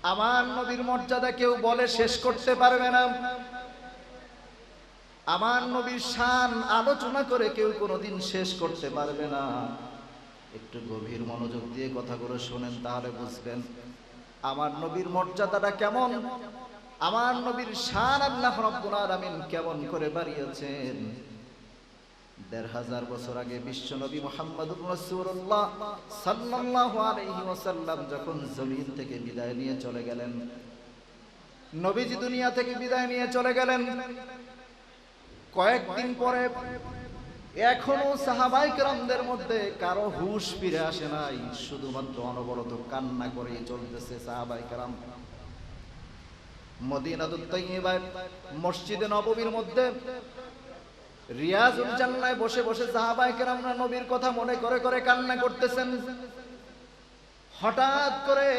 আমার নবীর মর্যাদা কেউ বলে শেষ করতে পারবে না। আমার নবীর শান আলোচনা করে কেউ কোনোদিন শেষ করতে পারবে না। একটু গভীর মনোযোগ দিয়ে কথাগুলো শোনেন, তাহলে বুঝবেন আমার নবীর মর্যাদাটা কেমন, আমার নবীর শান আল্লাহ রাব্বুল আলামিন কেমন করে বাড়িয়েছেন। ১৫০০ বছর আগে বিশ্ব নবী মুহাম্মদুর রাসূলুল্লাহ সাল্লাল্লাহু আলাইহি ওয়াসাল্লাম যখন জমিন থেকে বিদায় নিয়ে চলে গেলেন, নবীজি দুনিয়া থেকে বিদায় নিয়ে চলে গেলেন, কয়েকদিন পরে এখনো সাহাবায়ে কেরামদের মধ্যে কারো হুঁশ ফিরে আসে নাই, শুধুমাত্র অনবরত কান্না করে চলতেছে সাহাবায়ে কেরাম। মদিনাতুত তাইয়্যিবায় মসজিদে নববীর মধ্যে রিয়াজুল জান্নায় বসে বসে সাহাবায়ে কেরামরা নবীর কথা মনে করে করে কান্না করতেছেন। হঠাৎ করে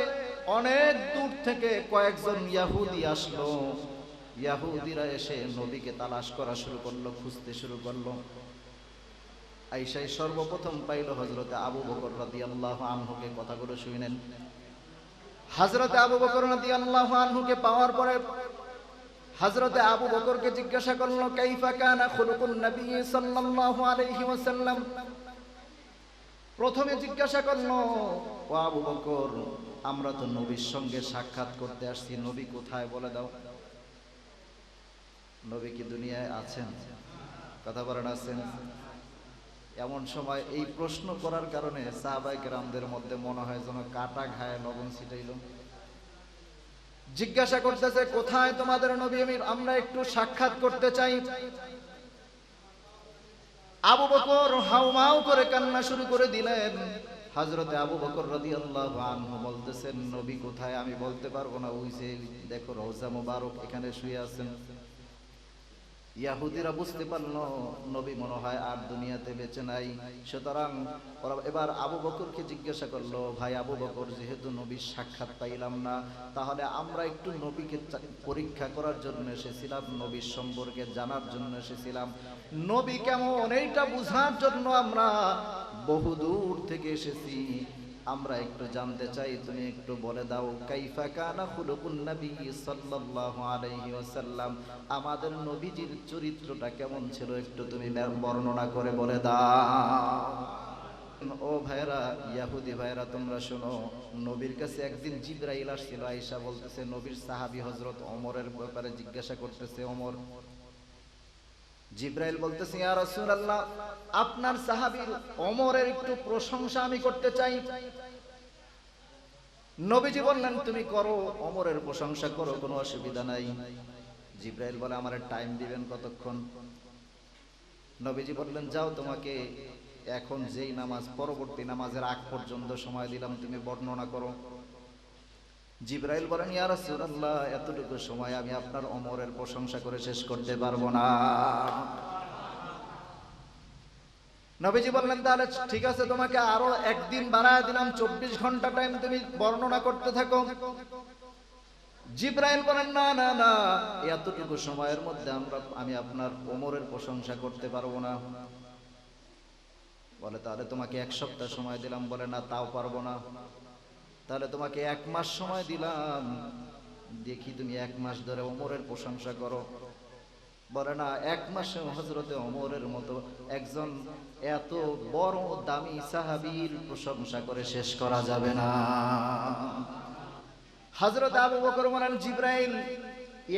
অনেক দূর থেকে কয়েকজন ইহুদি আসলো। ইহুদিরা এসে নবীকে তালাশ করা শুরু করলো, খুঁজতে শুরু করলো। আয়েশা সর্বপ্রথম পাইল হযরতে আবু বকর রাদিয়াল্লাহু আনহুকে। কথাগুলো শুনেন। হযরতে আবু বকর রাদিয়াল্লাহু আনহুকে পাওয়ার পরে হযরতে আবু বকরকে জিজ্ঞাসা করলো, কাইফা কানা খুলুকুন নবী সাল্লাল্লাহু আলাইহি ওয়াসাল্লাম। প্রথমে জিজ্ঞাসা করলো, ও আবু বকর, আমরা তো নবীর সঙ্গে সাক্ষাৎ করতে আসছি, নবী কোথায় বলে দাও। নবী কি দুনিয়ায় আছেন? কথা বলেন, আছেন? এমন সময় এই প্রশ্ন করার কারণে সাহাবায়ে কেরামদের মধ্যে মনে হয় যেন কাটা ঘায়ে লবণ ছিটাইল। জিজ্ঞাসা করতেছে, কোথায় তোমাদের নবী, আমরা একটু সাক্ষাৎ করতে চাই। আবু বকর হাউমাউ করে কান্না শুরু করে দিলেন। হযরতে আবু বকর রাদিয়াল্লাহু আনহু বলতেছেন, নবী কোথায় আমি বলতে পারবো না, ওই যে দেখো রওজা মুবারক, এখানে শুয়ে আছেন। ইহুদিরা বুঝতে পারলো নবী মনে হয় আর দুনিয়াতে বেঁচে নাই। সুতরাং এবার আবু বকরকে জিজ্ঞাসা করলো, ভাই আবু বকর, যেহেতু নবীর সাক্ষাৎ পাইলাম না, তাহলে আমরা একটু নবীকে পরীক্ষা করার জন্য এসেছিলাম, নবীর সম্পর্কে জানার জন্য এসেছিলাম, নবী কেমন এইটা বুঝার জন্য আমরা বহু দূর থেকে এসেছি। আমরা একটু জানতে চাই, তুমি একটু বলে দাও, কাইফা কানা খুলুকুন নবী সাল্লাল্লাহু আলাইহি ওয়াসাল্লাম, আমাদের নবীজির চরিত্রটা কেমন ছিল একটু তুমি বর্ণনা করে বলে দাও। ও ভাইরা, ইহুদি ভাইরা, তোমরা শোনো, নবীর কাছে একদিন জিবরাইল আসছিল। আয়েশা বলতেছে, নবীর সাহাবী হযরত ওমরের ব্যাপারে জিজ্ঞাসা করতেছে। ওমর, জিবরাইল বলতেছে, ইয়া রাসূলুল্লাহ, আপনার সাহাবী ওমরের একটু প্রশংসা আমি করতে চাই। নবীজি বললেন, তুমি করো, ওমরের প্রশংসা করো, কোনো অসুবিধা নাই। জিবরাইল বলে, আমারে টাইম দিবেন কতক্ষণ? নবীজি বললেন, যাও, তোমাকে এখন যেই নামাজ, পরবর্তী নামাজের আগ পর্যন্ত সময় দিলাম, তুমি বর্ণনা করো। জিবরাইল বলেন, ইয়া রাসূলুল্লাহ, এতটুকু সময় আমি আপনার ওমরের প্রশংসা করে শেষ করতে পারবো না। নবীজি বললেন, তাহলে ঠিক আছে, তোমাকে আরো একদিন বাড়ায় দিলাম, 24 ঘন্টা টাইম তুমি বর্ণনা করতে থাকো। জিবরাইল বলেন, না না না, এতটুকু সময়ের মধ্যে আমি আপনার ওমরের প্রশংসা করতে পারবো না। বলে, তাহলে তোমাকে 1 সপ্তাহ সময় দিলাম। বলে, না, তাও পারবো না। তাহলে তোমাকে 1 মাস সময় দিলাম, দেখি তুমি 1 মাস ধরে ওমরের প্রশংসা করো। বলে, না, 1 মাসে হযরতে ওমরের মতো একজন এত বড় দামি সাহাবীর প্রশংসা করে শেষ করা যাবে না। হযরত আবু বকর বলেন, জিবরাইল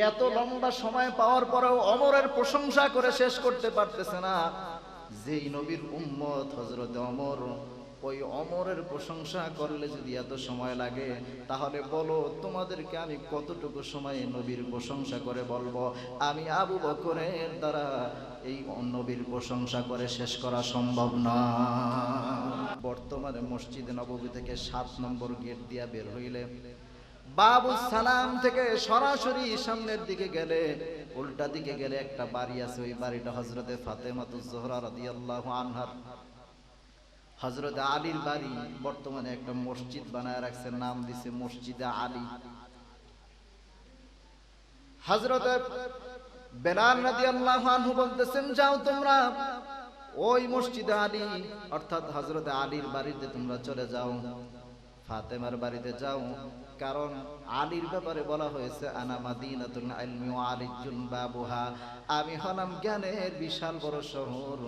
এত লম্বা সময় পাওয়ার পরেও ওমরের প্রশংসা করে শেষ করতে পারতেছে না। যেই নবীর উম্মত হযরতে ওমর, ওই ওমরের প্রশংসা করলে যদি এত সময় লাগে, তাহলে বলো তোমাদেরকে আমি কতটুকু সময়ে নবীর প্রশংসা করে বলবো? আমি আবু বকরের দ্বারা এই নবীর প্রশংসা করে শেষ করা সম্ভব না। বর্তমানে মসজিদে নববী থেকে 7 নম্বর গেট দিয়া বের হইলে বাবু সালাম থেকে সরাসরি সামনের দিকে গেলে, উল্টা দিকে গেলে একটা বাড়ি আছে, ওই বাড়িটা হযরতে ফাতেমাতুজ জোহরা রাদিয়াল্লাহু আনহার, হযরত আলীর বাড়ি। বর্তমানে একটা মসজিদ বানায় রাখছে, নাম দিছে মসজিদে আলী। হযরত বেলাল রাদিয়াল্লাহু আনহু বলতেছেন, যাও তোমরা ওই মসজিদে আলী অর্থাৎ হযরত আলীর বাড়িতে তোমরা চলে যাও, ফাতেমার বাড়িতে যাও, কারণ আলীর ব্যাপারে বলা হয়েছে আনা মাদিনাতুল ইলমি ওয়া আলিজুন বাবুহা, আমি হলাম জ্ঞানের বিশাল বড় শহর,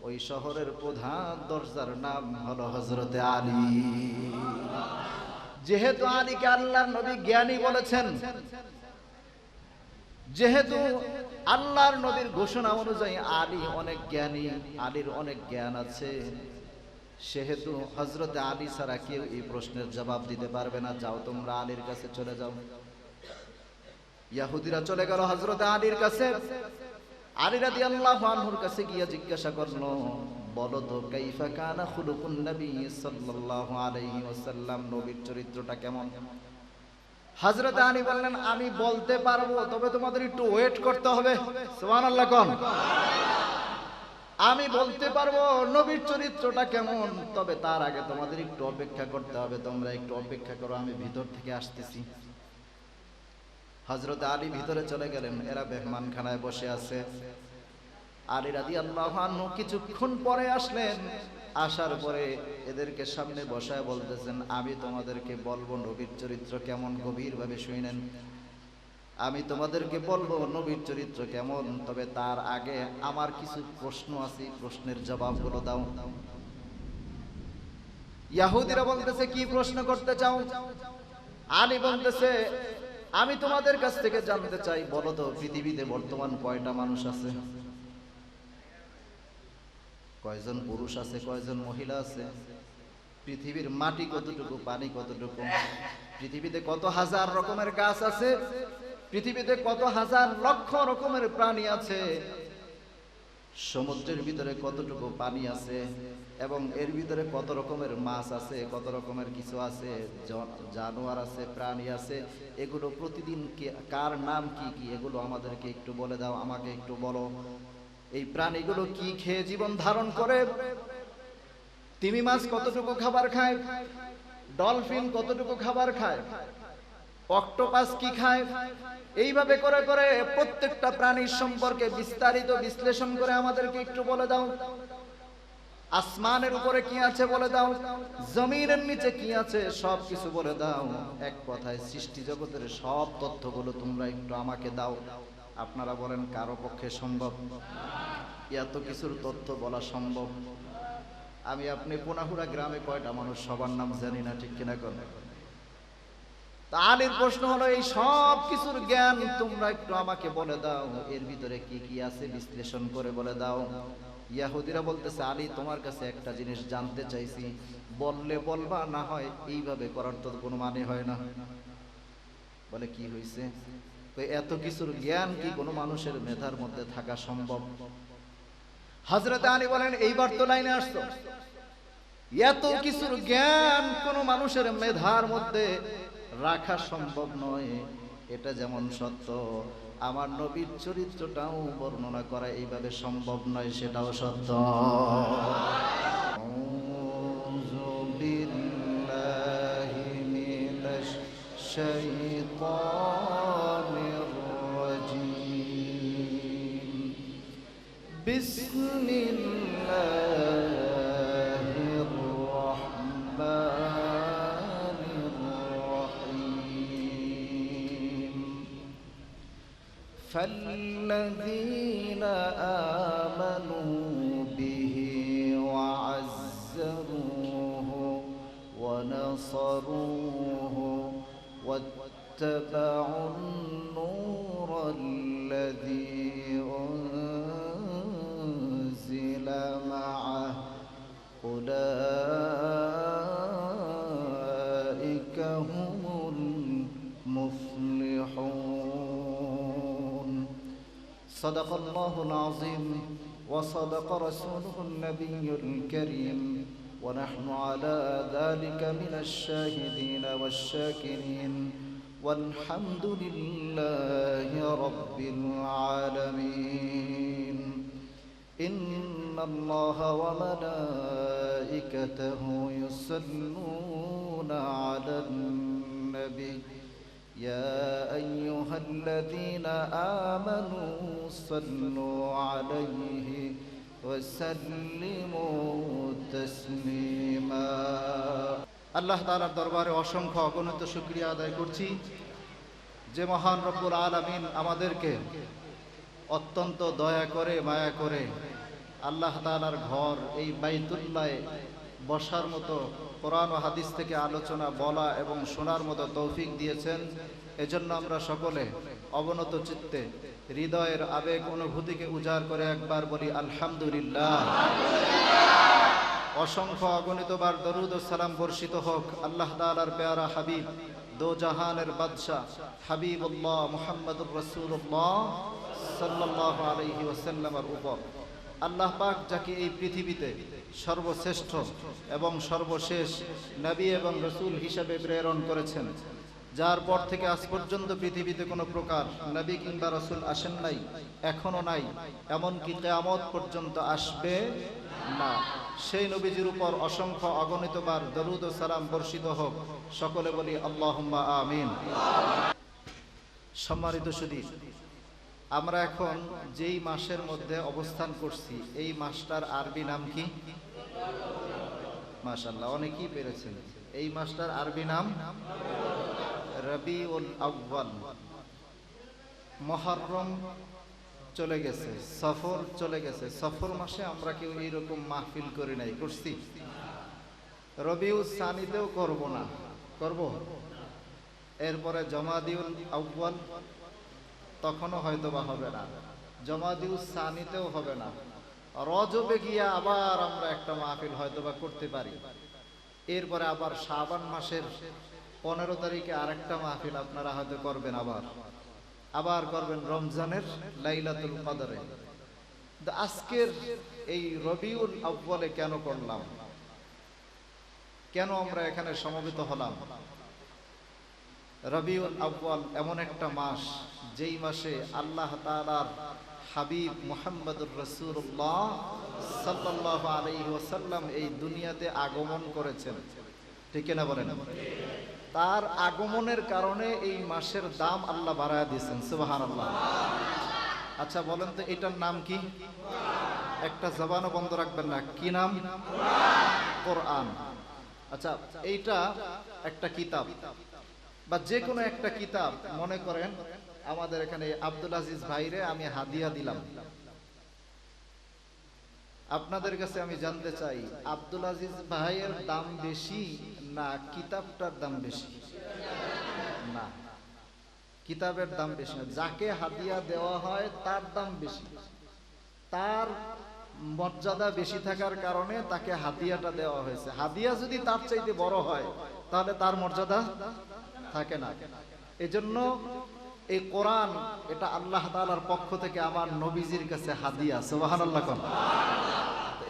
ওই শহরের প্রধান দরজার নাম হলো হযরতে আলী। যেহেতু আলীকে আল্লাহর নবী জ্ঞানী বলেছেন, যেহেতু আল্লাহর নবীর ঘোষণা অনুযায়ী আলী অনেক জ্ঞানী, আলীর অনেক জ্ঞান আছে, সেহেতু হযরতে আলী ছাড়া কেউ এই প্রশ্নের জবাব দিতে পারবে না। যাও তোমরা আলীর কাছে চলে যাও। ইহুদিরা চলে গেল হযরতে আলীর কাছে। আলী রাদিয়াল্লাহু আনহুর কাছে গিয়ে জিজ্ঞাসা করলো, বলো তো কাইফা কানা খুলুকুন নবী সাল্লাল্লাহু আলাইহি ওয়াসাল্লাম, নবীর চরিত্রটা কেমন? হযরতে আলী বললেন, আমি বলতে পারবো, তবে তোমাদের একটু ওয়েট করতে হবে। সুবহানাল্লাহ কোন? আমি বলতে পারবো নবীর চরিত্রটা কেমন, তবে তার আগে তোমাদের একটু অপেক্ষা করতে হবে। তোমরা একটু অপেক্ষা করো, আমি ভিতর থেকে আসতেছি। হযরত আলী ভিতরে চলে গেলেন। এরা মেহমানখানায় বসে আছে। আলী রাদিয়াল্লাহু আনহু কিছুক্ষণ পরে আসলেন। আসার পরে এদেরকে সামনে বসায় বলতেছেন, আমি তোমাদেরকে বলবো নবীর চরিত্র কেমন, গভীরভাবে শুনেন। আমি তোমাদেরকে বলবো নবীর চরিত্র কেমন, তবে তার আগে আমার কিছু প্রশ্ন আছে, প্রশ্নের জবাবগুলো দাও। ইহুদিরা বলতেছে, কি প্রশ্ন করতে চাও? আলী বলতেছে, আমি তোমাদের কাছ থেকে জানতে চাই, বলো তো পৃথিবীতে বর্তমান কয়টা মানুষ আছে? কয়জন পুরুষ আছে, কয়জন মহিলা আছে? পৃথিবীর মাটি কতটুকু, পানি কতটুকু? পৃথিবীতে কত হাজার রকমের গাছ আছে? পৃথিবীতে কত হাজার লক্ষ রকমের প্রাণী আছে? সমুদ্রের ভিতরে কতটুকু পানি আছে? এবং এর ভিতরে কত রকমের মাছ আছে, কত রকমের কিছু আছে, জানোয়ার আছে, প্রাণী আছে। এগুলো প্রতিদিন কার নাম কি কি, এগুলো আমাদেরকে একটু বলে দাও, আমাকে একটু বলো। এই প্রাণীগুলো কি খেয়ে জীবন ধারণ করে? তিমি মাছ কতটুকু খাবার খায়? ডলফিন কতটুকু খাবার খায়? অক্টোপাস কি খায়? এইভাবে করে করে প্রত্যেকটা প্রাণীর সম্পর্কে বিস্তারিত বিশ্লেষণ করে আমাদেরকে একটু বলে দাও। আসমানের উপরে কি আছে বলে দাও, জমিনের নিচে কি আছে সব কিছু বলে দাও। এক কথায় সৃষ্টি জগতের সব তথ্যগুলো তোমরা একটু আমাকে দাও। আপনারা বলেন কারো পক্ষে সম্ভব? এত কিছুর তথ্য বলা সম্ভব? আমি আপনি পুনাহুড়া গ্রামে কয়টা মানুষ সবার নাম জানি না, ঠিক কিনা কোন? আলীর প্রশ্ন হলো, এই সব কিছুর জ্ঞান তোমরা একটু আমাকে বলে দাও, এর ভিতরে কি কি আছে বিশ্লেষণ করে বলে দাও। ইহুদিরা বলতেছে, আলী তোমার কাছে একটা জিনিস জানতে চাইছি, বললে বলবা, না হয় এইভাবে করার তো কোনো মানে হয় না। বলে কি হয়েছে? এত কিছুর জ্ঞান কি কোনো মানুষের মেধার মধ্যে থাকা সম্ভব? হযরত আলী বলেন, এইবার তো লাইনে আসতো। এত কিছুর জ্ঞান কোনো মানুষের মেধার মধ্যে রাখা সম্ভব নয়। এটা যেমন সত্য, আমার নবীর চরিত্রটাও বর্ণনা করা এইভাবে সম্ভব নয়, সেটাও সত্য। আউযু বিল্লাহি মিনাশ শাইতানির রাজীম। বিসমিল্লাহির রাহমানির রাহিম। فالذين آمنوا به وعزروه ونصروه واتبعوا النور الذي أنزل معه أولئك هم المفلحون. صدق الله العظيم وصدق رسوله النبي الكريم ونحن على ذلك من الشاهدين والشاكرين والحمد لله رب العالمين. إن الله وملائكته يصلون على النبي يا أيها الذين آمنوا صلوا عليه وسلموا تسليما. 20 আল্লাহ তাআলার দরবারে অসংখ্য অগণিত শুকরিয়া আদায় করছি যে মহান রব্বুল আলামিন আমাদেরকে অত্যন্ত দয়া করে মায়া করে আল্লাহ তাআলার ঘর এই বাইতুল্লাহে বসার মতো কোরআন ও হাদিস থেকে আলোচনা বলা এবং শোনার মতো তৌফিক দিয়েছেন। এজন্য আমরা সকলে অবনত চিত্তে হৃদয়ের আবেগ অনুভূতিকে উজাড় করে একবার বলি আলহামদুলিল্লাহ। অসংখ্য অগণিতবার দরুদ ও সালাম বর্ষিত হোক আল্লাহ তাআলার প্যারা হাবিব দো জাহানের বাদশাহ হাবিবুল্লাহ মুহাম্মদুর রাসূলুল্লাহ সাল্লাল্লাহু আলাইহি ওয়াসাল্লামের উপর। আল্লাহ পাক যাকে এই পৃথিবীতে সর্বশ্রেষ্ঠ এবং সর্বশেষ নবী এবং রাসূল হিসেবে প্রেরণ করেছেন, যার পর থেকে আজ পর্যন্ত পৃথিবীতে কোনো প্রকার নবী কিংবা রাসূল আসেন নাই, এখনো নাই, এমনকি কিয়ামত পর্যন্ত আসবে না, সেই নবীজির উপর অসংখ্য অগণিতবার দরুদ ও সালাম বর্ষিত হোক। সকলে বলি আল্লাহুম্মা আমিন। সম্মানিত সুধী, আমরা এখন যেই মাসের মধ্যে অবস্থান করছি এই মাসটার আরবি নাম কি? মাশাআল্লাহ, অনেকেই পেরেছেন। এই মাসটার আরবি নাম রবিউল আউয়াল। মুহররম চলে গেছে, সফর চলে গেছে। সফর মাসে আমরা কেউ এইরকম মাহফিল করি নাই, করছি? রবিউল সানিতেও করব না, করব? এরপরে জমাদিউল আউয়াল, তখনও হয়তো বা হবে না। জমাদিউল সানিতেও হবে না। রজবে গিয়া আবার আমরা একটা মাহফিল হয়তো বা করতে পারি। এরপরে আবার শাবান মাসের 15 তারিখে আরেকটা মাহফিল আপনারা হয়তো করবেন, আবার করবেন রমজানের লাইলাতুল কদরে। আজকের এই রবিউল আউয়ালে কেন করলাম, কেন আমরা এখানে সমবেত হলাম? রবিউল আউয়াল এমন একটা মাস যেই মাসে আল্লাহ তাআলার হাবিব মুহাম্মদুর রাসূলুল্লাহ সাল্লাল্লাহু আলাইহি ওয়াসাল্লাম এই দুনিয়াতে আগমন করেছেন, ঠিক না বলেন? তার আগমনের কারণে এই মাসের দাম আল্লাহ বাড়ায় দিয়েছেন, সুবহানাল্লাহ। আচ্ছা বলেন তো, এটার নাম কি? একটা জবানও বন্ধ রাখবেন না, কি নাম? কোরআন। আচ্ছা, এইটা একটা কিতাব বা যে কোনো একটা কিতাব, মনে করেন আমাদের এখানে আব্দুল আজিজ ভাইরে আমি হাদিয়া দিলাম। আপনাদের কাছে আমি জানতে চাই, আব্দুল আজিজ ভাইয়ের দাম বেশি না কিতাবটার দাম বেশি? না, কিতাবের দাম বেশি না। যাকে হাদিয়া দেওয়া হয় তার দাম বেশি, তার মর্যাদা বেশি থাকার কারণে তাকে হাদিয়াটা দেওয়া হয়েছে। হাদিয়া যদি তার চাইতে বড় হয় তাহলে তার মর্যাদা থাকে না। এজন্য এই কোরআন, এটা আল্লাহ তাআলার পক্ষ থেকে আমার নবীজির কাছে হাদিয়া, সুবহানাল্লাহ।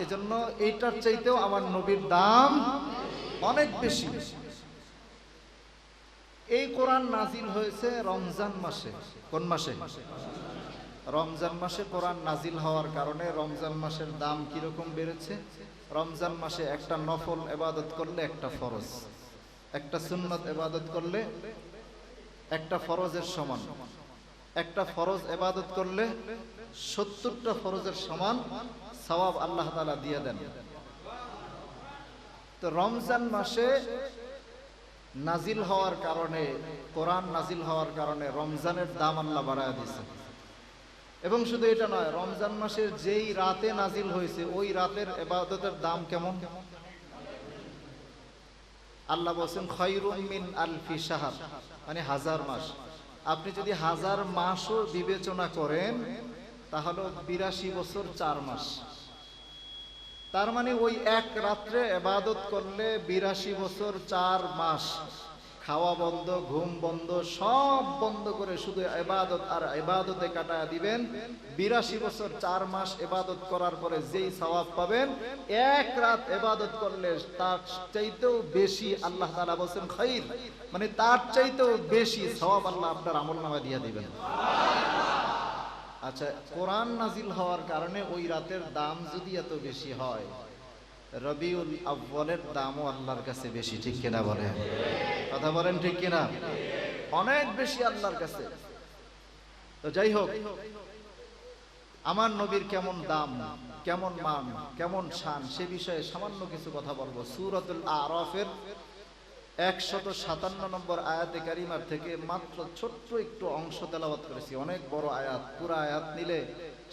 এজন্য এইটার চাইতেও আমার নবীর দাম অনেক বেশি। এই কোরআন নাজিল হয়েছে রমজান মাসে। কোন মাসে? রমজান মাসে কোরআন নাজিল হওয়ার কারণে রমজান মাসের দাম কিরকম বেড়েছে? রমজান মাসে একটা নফল ইবাদত করলে একটা ফরজ, একটা সুন্নত ইবাদত করলে একটা ফরজের সমান, একটা ফরজ ইবাদত করলে 70টা ফরজের সমান সওয়াব আল্লাহ তাআলা দিয়ে দেন। তো রমজান মাসে নাজিল হওয়ার কারণে, কোরআন নাজিল হওয়ার কারণে রমজানের দাম আল্লাহ বাড়ায় দিয়েছে। এবং শুধু এটা নয়, রমজান মাসের যেই রাতে নাজিল হয়েছে ওই রাতের ইবাদতের দাম কেমন? আল্লাহ বলেন খায়রুম মিন আলফি শাহর, মানে 1000 মাস। আপনি যদি 1000 মাসও বিবেচনা করেন তাহলে 82 বছর 4 মাস। তার মানে ওই এক রাত্রে ইবাদত করলে 82 বছর 4 মাস খাওয়া বন্ধ, ঘুম বন্ধ, সব বন্ধ করে শুধু ইবাদত আর ইবাদতে কাটায়া দিবেন। 82 বছর 4 মাস ইবাদত করার পরে যেই সওয়াব পাবেন, এক রাত ইবাদত করলে তার চাইতেও বেশি আল্লাহ তাআলা বলেন খাইর, মানে তার চাইতেও বেশি সওয়াব আল্লাহ আপনার আমলনামায় দিয়ে দিবেন। আচ্ছা, কোরআন নাজিল হওয়ার কারণে ওই রাতের দাম যদি এত বেশি হয়, রবিউল আউয়ালের দামও আল্লাহর কাছে বেশি, ঠিক কিনা বলেন? কথা বলেন ঠিক কিনা? অনেক বেশি আল্লাহর কাছে। তো যাই হোক, আমার নবীর কেমন দাম, কেমন মান, কেমন শান, সে বিষয়ে সামান্য কিছু কথা বলবো। সূরাতুল আরাফের 157 নম্বর আয়াতে কারিমার থেকে মাত্র ছোট্ট একটু অংশ তেলাওয়াত করেছি। অনেক বড় আয়াত, পুরো আয়াত নিলে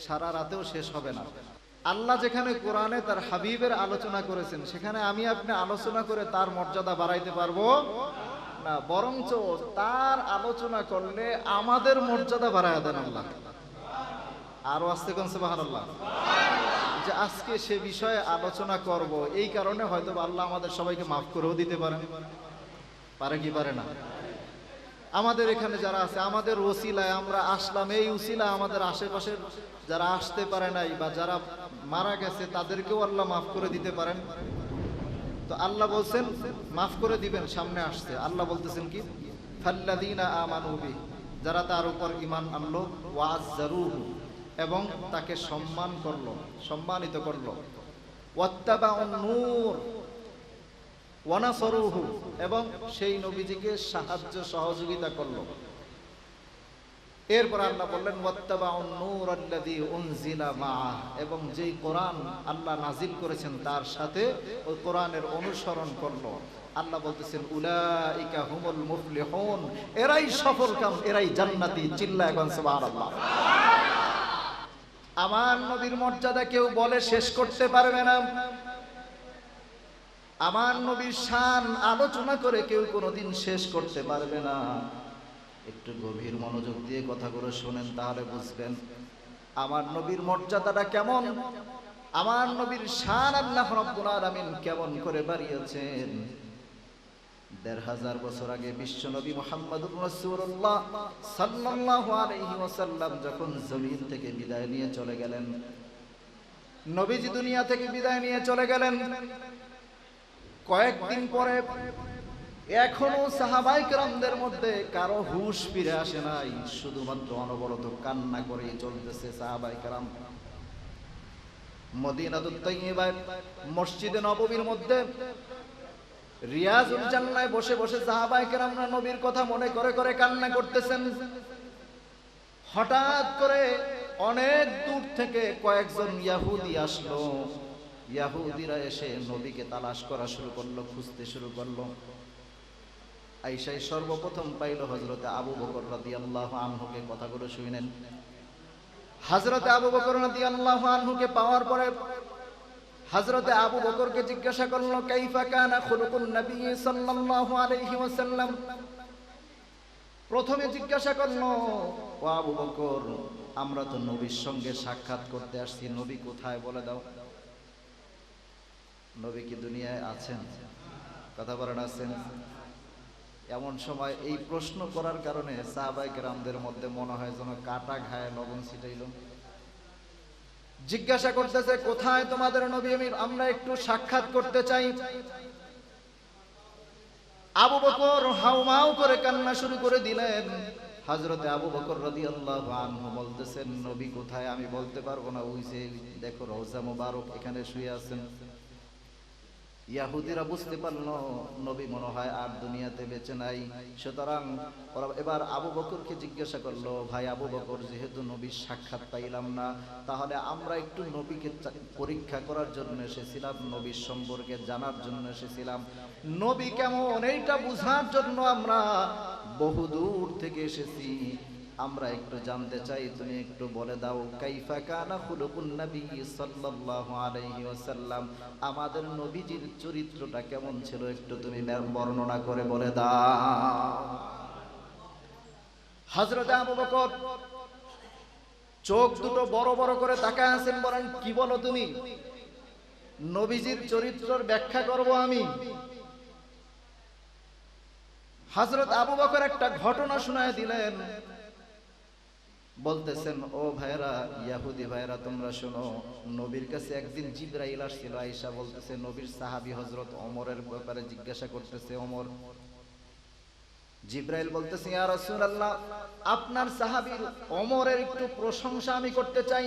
সারা রাতেও শেষ হবে না। আল্লাহ যেখানে কোরআনে তার হাবিবের আলোচনা করেছেন, সেখানে আমি আপনি আলোচনা করে তার মর্যাদা বাড়াইতে পারবো না, বরঞ্চ তার আলোচনা করলে আমাদের মর্যাদা বাড়ায় দেন আল্লাহ। আরো আসতে কোন সুবহানাল্লাহ। যে আজকে সে বিষয়ে আলোচনা করব, এই কারণে হয়তো আল্লাহ আমাদের সবাইকে মাফ করেও দিতে পারেন। পারে কি পারে না? আমাদের এখানে যারা আছে, আমাদের ওসিলায় আমরা আসলাম, এই ওসিলায় আমাদের আশেপাশের যারা আসতে পারে নাই বা যারা মারা গেছে তাদেরকেও আল্লাহ মাফ করে দিতে পারেন। তো আল্লাহ বলছেন মাফ করে দিবেন, সামনে আসছে। আল্লাহ বলতেছেন কি, ফাল্লাযীনা আমানু বিহি, যারা তার উপর ঈমান আনলো, ওয়াজ্জারুহু, এবং তাকে সম্মানিত করলো, ওয়াত্তাবাউন নূর ওয়া নাসারুহু, এবং সেই নবীজিকে সাহায্য সহযোগিতা করলো। এরপর আল্লাহ বললেন ওয়াত্তাবাউন নূর আল্লাযী উনজিলা মাআহ, এবং যেই কোরআন আল্লাহ নাজিল করেছেন তার সাথে ওই কোরআনের অনুসরণ করলো। আল্লাহ বলতেছেন উলাইকা হুমুল মুফলিহুন, এরাই সফলকাম, এরাই জান্নাতি। চিল্লায় বলেন সুবহানাল্লাহ। আমার নবীর মর্যাদা কেউ বলে শেষ করতে পারবে না। আমার নবীর শান আলোচনা করে কেউ কোনোদিন শেষ করতে পারবে না। একটু গভীর মনোযোগ দিয়ে কথাগুলো শোনেন, তাহলে বুঝবেন আমার নবীর মর্যাদাটা কেমন, আমার নবীর শান আল্লাহ রাব্বুল আলামিন কেমন করে বাড়িয়েছেন। ১৫০০ বছর আগে বিশ্ব নবী মুহাম্মদুর রাসূলুল্লাহ সাল্লাল্লাহু আলাইহি ওয়াসাল্লাম যখন জমিন থেকে বিদায় নিয়ে চলে গেলেন, নবীজি দুনিয়া থেকে বিদায় নিয়ে চলে গেলেন, কয়েকদিন পরে এখনো সাহাবায়ে কেরামদের মধ্যে কারো হুঁশ ফিরে আসে নাই, শুধুমাত্র অনবরত কান্না করেই চলতেছে সাহাবায়ে কেরাম। মদিনাতুত তাইয়্যিবায় মসজিদে নববীর মধ্যে রিয়াজুল জান্নায় বসে বসে সাহাবায়ে কেরামরা নবীর কথা মনে করে করে কান্না করতেছেন। হঠাৎ করে অনেক দূর থেকে কয়েকজন ইহুদি আসলো। ইহুদিরা এসে নবীকে তালাশ করা শুরু করলো, খুঁজতে শুরু করলো। আয়েশাই সর্বপ্রথম পাইল হযরতে আবু বকর রাদিয়াল্লাহু আনহুকে। কথাগুলো শুনেন। হযরতে আবু বকর রাদিয়াল্লাহু আনহুকে পাওয়ার পরে হযরতে আবু বকরকে জিজ্ঞাসা করলো, কাইফা কানা খুলুকুন নবী সাল্লাল্লাহু আলাইহি ওয়াসাল্লাম। প্রথমে জিজ্ঞাসা করলো, ও আবু বকর, আমরা তো নবীর সঙ্গে সাক্ষাৎ করতে আসছি, নবী কোথায় বলে দাও। নবী কি দুনিয়ায় আছেন? কথা বলেন আছেন? এমন সময় এই প্রশ্ন করার কারণে সাহাবায়ে কেরামদের মধ্যে মনে হয় যেন কাটা ঘায়ে লবণ ছিটাইল। জিজ্ঞাসা করতেছে, কোথায় তোমাদের নবী? আমরা একটু সাক্ষাৎ করতে চাই। আবু বকর হাউমাউ করে কান্না শুরু করে দিলেন। হযরতে আবু বকর রাদিয়াল্লাহু আনহু বলতেছেন, নবী কোথায় আমি বলতে পারবো না, ওই যে দেখো রওজা মুবারক, এখানে শুয়ে আছেন। ইহুদিরা বুঝতে পারলো নবী মনে হয় আর দুনিয়াতে বেঁচে নাই। সুতরাং ওরা এবার আবু বকরকে জিজ্ঞাসা করলো, ভাই আবু বকর, যেহেতু নবীর সাক্ষাৎ পাইলাম না, তাহলে আমরা একটু নবীকে পরীক্ষা করার জন্য এসেছিলাম, নবীর সম্পর্কে জানার জন্য এসেছিলাম, নবী কেমন এইটা বোঝার জন্য আমরা বহু দূর থেকে এসেছি। আমরা একটু জানতে চাই, তুমি একটু বলে দাও, কাইফা কানা খুলুকুন নবী সাল্লাল্লাহু আলাইহি ওয়াসাল্লাম, আমাদের নবীজির চরিত্রটা কেমন ছিল, একটু তুমি বর্ণনা করে বলে দাও। হযরত আবু বকর চোখ দুটো বড় বড় করে তাকায় আছেন, বলেন কি বলো তুমি? নবীজির চরিত্রের ব্যাখ্যা করব আমি। হযরত আবু বকর একটা ঘটনা শোনায় দিলেন। বলতেছেন, ও ভাইরা, ইহুদি ভাইরা, তোমরা শোনো, নবীর কাছে একদিন জিবরাইল আসছিল। আয়েশা বলতেছে, নবীর সাহাবী হযরত ওমরের ব্যাপারে জিজ্ঞাসা করতেছে। ওমর, জিবরাইল বলতেছে, ইয়া রাসূলুল্লাহ, আপনার সাহাবী ওমরের একটু প্রশংসা আমি করতে চাই।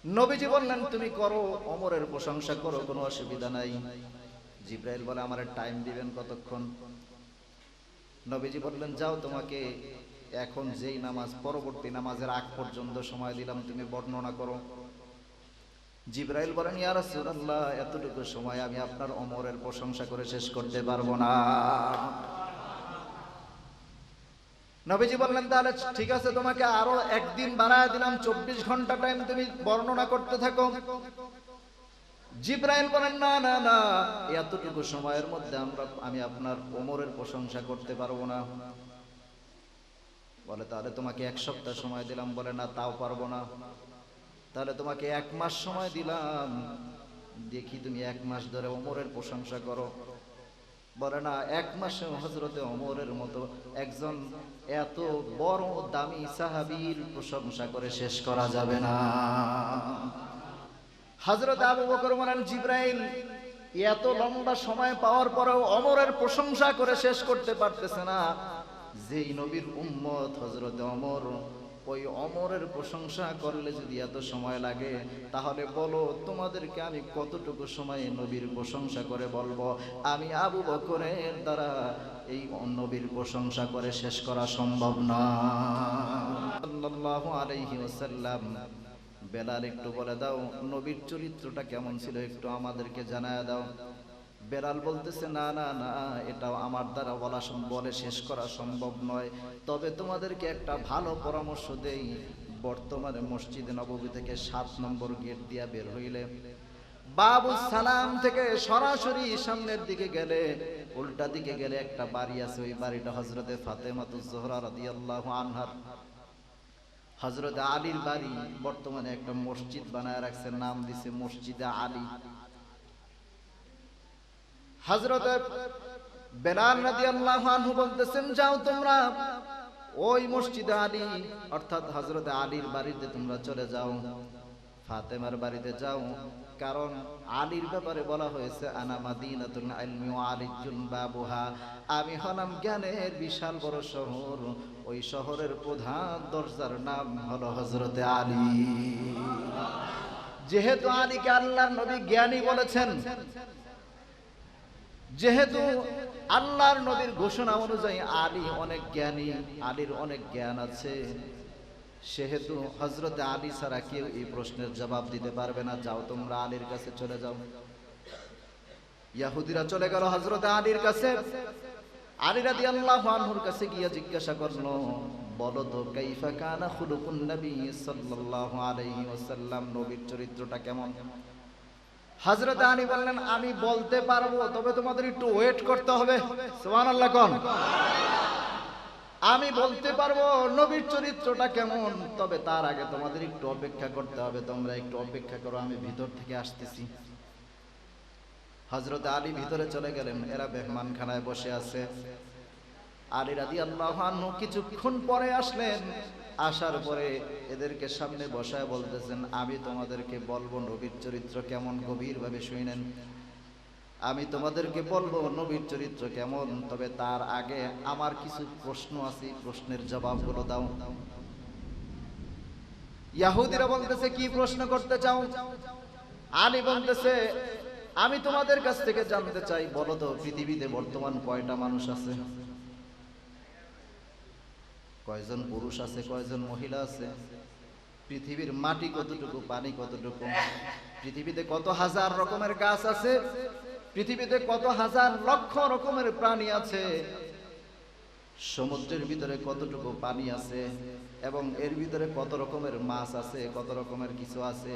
নবীজি বললেন, তুমি করো, ওমরের প্রশংসা করো, কোনো অসুবিধা নাই। জিবরাইল বলে, আমারে টাইম দিবেন কতক্ষণ? নবীজি বললেন, যাও, তোমাকে এখন যেই নামাজ, পরবর্তী নামাজের আগ পর্যন্ত সময় দিলাম, তুমি বর্ণনা করো। জিবরাইল বলেন, ইয়া রাসূলুল্লাহ, এতটুকু সময় আমি আপনার ওমরের প্রশংসা করে শেষ করতে পারবো না। নবীজি বললেন, তাহলে ঠিক আছে, তোমাকে আরো একদিন বাড়ায় দিলাম, 24 ঘন্টা টাইম তুমি বর্ণনা করতে থাকো। জিবরাইল বলেন, না না না, এতটুকু সময়ের মধ্যে আমি আপনার ওমরের প্রশংসা করতে পারবো না। বলে, তাহলে তোমাকে 1 সপ্তাহ সময় দিলাম। বলে, না, তাও পারবো না। তাহলে তোমাকে 1 মাস সময় দিলাম, দেখি তুমি 1 মাস ধরে ওমরের প্রশংসা করো। বলে, না, 1 মাসে হযরতে ওমরের মতো একজন এত বড় দামি সাহাবীর প্রশংসা করে শেষ করা যাবে না। হযরত আবু বকর বলেন, জিবরাইল এত লম্বা সময় পাওয়ার পরেও ওমরের প্রশংসা করে শেষ করতে পারতেছে না। যেই নবীর উম্মত হযরতে ওমর, ওই ওমরের প্রশংসা করলে যদি এত সময় লাগে, তাহলে বলো তোমাদেরকে আমি কতটুকু সময়ে নবীর প্রশংসা করে বলবো? আমি আবু বকরের দ্বারা এই নবীর প্রশংসা করে শেষ করা সম্ভব না। সাল্লাল্লাহু আলাইহি ওয়াসাল্লাম, বেলাল একটু বলে দাও নবীর চরিত্রটা কেমন ছিল, একটু আমাদেরকে জানায় দাও। বেলাল বলতেছে, না না না, এটাও আমার দ্বারা বলে শেষ করা সম্ভব নয়। তবে তোমাদেরকে একটা ভালো পরামর্শ দেই। বর্তমানে মসজিদে নববী থেকে 7 নম্বর গেট দিয়া বের হইলে, বাবু সালাম থেকে সরাসরি সামনের দিকে গেলে, উল্টা দিকে গেলে একটা বাড়ি আছে। ওই বাড়িটা হযরতে ফাতেমাতুজ জোহরা রাদিয়াল্লাহু আনহার, হযরতে আলীর বাড়ি। বর্তমানে একটা মসজিদ বানায় রাখছে, নাম দিছে মসজিদে আলী। হযরত বেলাল রাদিয়াল্লাহু আনহু বলতেছেন, যাও তোমরা ওই মসজিদে আলী অর্থাৎ হযরত আলীর বাড়িতে তোমরা চলে যাও, ফাতেমার বাড়িতে যাও। কারণ আলীর ব্যাপারে বলা হয়েছে, আনা মাদিনাতুল ইলমি ওয়া আলিয়্যুন বাবুহা, আমি হলাম জ্ঞানের বিশাল বড় শহর। ওই শহরের প্রধান দরজার নাম হলো হযরতে আলী। যেহেতু আলীকে আল্লাহর নবী জ্ঞানী বলেছেন, যেহেতু আল্লাহর নবীর ঘোষণা অনুযায়ী আলী অনেক জ্ঞানী, আলীর অনেক জ্ঞান আছে, সেহেতু হযরতে আলী ছাড়া কেউ এই প্রশ্নের জবাব দিতে পারবে না। যাও তোমরা আলীর কাছে চলে যাও। ইহুদিরা চলে গেল হযরতে আলীর কাছে। আলী রাদিয়াল্লাহু আনহুর কাছে গিয়ে জিজ্ঞাসা করলো, বলো তো কাইফা কানা খুলুকুন নবী সাল্লাল্লাহু আলাইহি ওয়াসাল্লাম, নবীর চরিত্রটা কেমন? হযরত আলী বললেন, আমি বলতে পারবো, তবে তোমাদের একটু ওয়েট করতে হবে। সুবহানাল্লাহ কোন? আমি বলতে পারবো নবীর চরিত্রটা কেমন, তবে তার আগে তোমাদের একটু অপেক্ষা করতে হবে। তোমরা একটু অপেক্ষা করো, আমি ভিতর থেকে আসতেছি। হযরত আলী ভিতরে চলে গেলেন। এরা মেহমানখানায় বসে আছে। আলী রাদিয়াল্লাহু আনহু কিছুক্ষণ পরে আসলেন। আসার পরে এদেরকে সামনে বসায় বলতেছেন, আমি তোমাদেরকে বলবো নবীর চরিত্র কেমন, গভীরভাবে শুনেন। আমি তোমাদেরকে বলবো নবীর চরিত্র কেমন, তবে তার আগে আমার কিছু প্রশ্ন আছে, প্রশ্নের জবাবগুলো দাও। ইহুদিরা বলতেছে, কি প্রশ্ন করতে চাও? আলী বলতেছে, আমি তোমাদের কাছ থেকে জানতে চাই, বলো তো পৃথিবীতে বর্তমান কয়টা মানুষ আছে? কয়জন পুরুষ আছে, কয়জন মহিলা আছে? পৃথিবীর মাটি কতটুকু, পানি কতটুকু? পৃথিবীতে কত হাজার রকমের গাছ আছে? পৃথিবীতে কত হাজার লক্ষ রকমের প্রাণী আছে? সমুদ্রের ভিতরে কতটুকু পানি আছে? এবং এর ভিতরে কত রকমের মাছ আছে, কত রকমের কিছু আছে,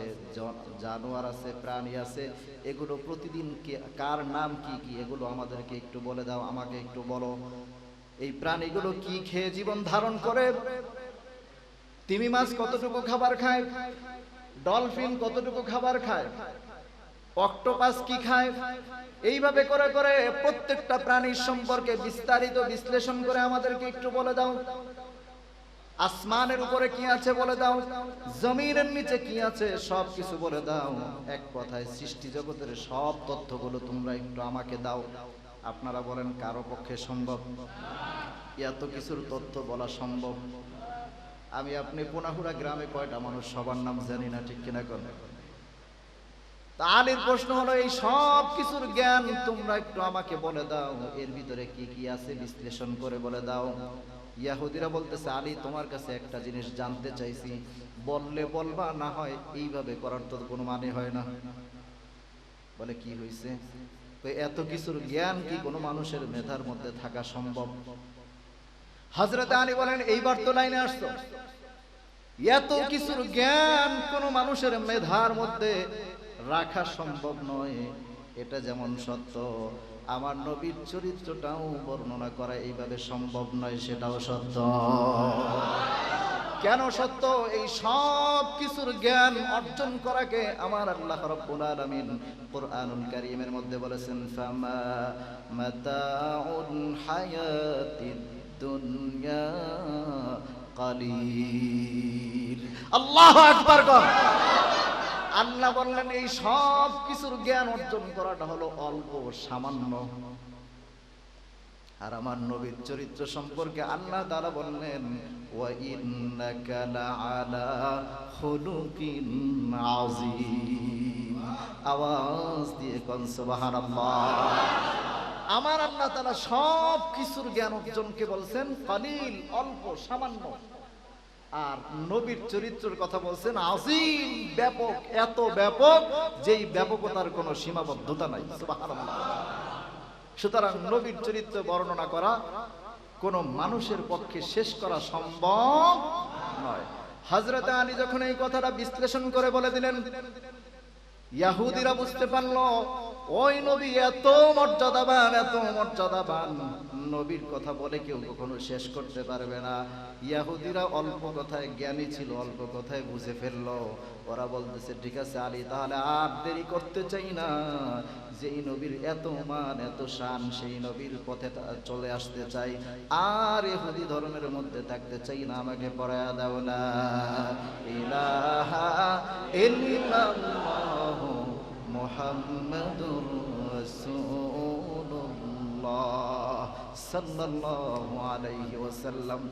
জানোয়ার আছে, প্রাণী আছে। এগুলো প্রতিদিন কার নাম কি কি, এগুলো আমাদেরকে একটু বলে দাও, আমাকে একটু বলো। এই প্রাণীগুলো কি খেয়ে জীবন ধারণ করে? তিমি মাছ কতটুকু খাবার খায়? ডলফিন কতটুকু খাবার খায়? অক্টোপাস কি খায়? এইভাবে করে করে প্রত্যেকটা প্রাণীর সম্পর্কে বিস্তারিত বিশ্লেষণ করে আমাদেরকে একটু বলে দাও। আসমানের উপরে কি আছে বলে দাও, জমিনের নিচে কি আছে সব কিছু বলে দাও। এক কথায় সৃষ্টি জগতের সব তথ্যগুলো তোমরা একটু আমাকে দাও। আপনারা বলেন কারো পক্ষে সম্ভব? এত কিছুর তথ্য বলা সম্ভব? আমি আপনি পুনাহুরা গ্রামে কয়টা মানুষ সবার নাম জানি না, ঠিক কিনা করেন? আলীর প্রশ্ন হলো, এই সব কিছুর জ্ঞান তোমরা একটু আমাকে বলে দাও, এর ভিতরে কি কি আছে বিশ্লেষণ করে বলে দাও। ইহুদিরা বলতেছে, আলী তোমার কাছে একটা জিনিস জানতে চাইছি, বললে বলবা, না হয় এইভাবে করার তো কোনো মানে হয় না। বলে কি হয়েছে? এত কিছুর জ্ঞান কি কোনো মানুষের মেধার মধ্যে থাকা সম্ভব? হযরত আলী বলেন, এইবার তো লাইনে আসছো। এত কিছুর জ্ঞান কোন মানুষের মেধার মধ্যে রাখা সম্ভব নয়। এটা যেমন সত্য, আমার নবীর চরিত্রটাও বর্ণনা করা এইভাবে সম্ভব নয়, সেটাও সত্য। কেন সত্য? এই সব কিছুর জ্ঞান অর্জন করাকে আমার আল্লাহ রাব্বুল আলামিন কুরআনুল কারীমের মধ্যে বলেছেন, ফামা মাতাউল হায়াতিদ দুনিয়া কালিল। আল্লাহু আকবার কর। আল্লাহ বললেন এই সব কিছুর জ্ঞান অর্জন করাটা হলো অল্প, সামান্য। আর আমার নবীর চরিত্র সম্পর্কে আল্লাহ তাআলা বললেন, ওয়া ইন্নাকা লাআলা খুলুকিন আযীম। আওয়াজ দিয়ে কোন সুবহানাল্লাহ। আমার আল্লাহ তাআলা সব কিছুর জ্ঞান অর্জনকে বলছেন কালিল, অল্প, সামান্য। আর নবীর চরিত্রের কথা বলছেন আযীম, ব্যাপক, এত ব্যাপক যেই ব্যাপকতার কোনো সীমাবদ্ধতা নাই। সুবহানাল্লাহ। সুতরাং নবীর চরিত্র বর্ণনা করা কোন মানুষের পক্ষে শেষ করা সম্ভব নয়। হযরত আলী যখন এই কথাটা বিশ্লেষণ করে বলে দিলেন, ইহুদিরা বুঝতে পারলো ওই নবী এত মর্যাদাবান, এত মর্যাদাবান, নবীর কথা বলে কেউ কখনো শেষ করতে পারবে না। ইহুদিরা অল্প কথায় জ্ঞানী ছিল, অল্প কথায় বুঝে ফেললো। ওরা বলতেছে, ঠিক আছে আলী, তাহলে আর দেরি করতে চাই না, যেই নবীর এত মান, এত শান, সেই নবীর পথে চলে আসতে চাই, আর ইহুদি ধর্মের মধ্যে থাকতে চাই না, আমাকে পড়ায়া দাও না ইলাহা ইল্লাল্লাহ মুহাম্মাদুর রাসূলুল্লাহ সাল্লাল্লাহু আলাইহি ওয়াসাল্লাম।